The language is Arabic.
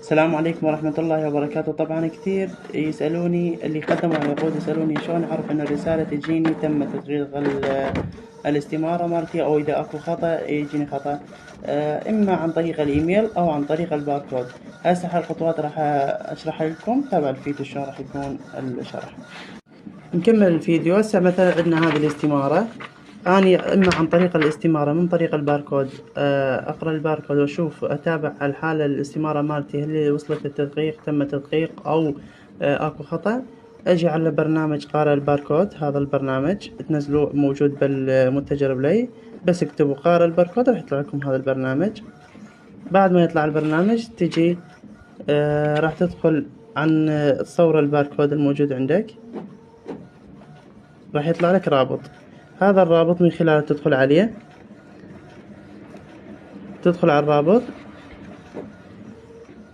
السلام عليكم ورحمة الله وبركاته. طبعا كثير يسألوني اللي قدموا على العقود، يسألوني شلون أعرف إن الرسالة تجيني تم تفريغ الاستمارة مالتي، أو إذا أكو خطأ يجيني خطأ. إما عن طريق الإيميل أو عن طريق الباركود. هسه هالخطوات راح أشرح لكم. تابع الفيديو شلون راح يكون الشرح. نكمل الفيديو. هسه مثلا عندنا هذه الاستمارة، اني اما عن طريق الاستمارة من طريق الباركود، اقرا الباركود واشوف اتابع الحالة الاستمارة مالتي هل وصلت للتدقيق، تم التدقيق او اكو خطأ. اجي على برنامج قارئ الباركود. هذا البرنامج تنزلوه موجود بالمتجر بلاي، بس اكتبوا قارئ الباركود راح يطلع لكم هذا البرنامج. بعد ما يطلع البرنامج تجي راح تدخل عن تصور الباركود الموجود عندك، راح يطلع لك رابط. هذا الرابط من خلاله تدخل عليه، تدخل على الرابط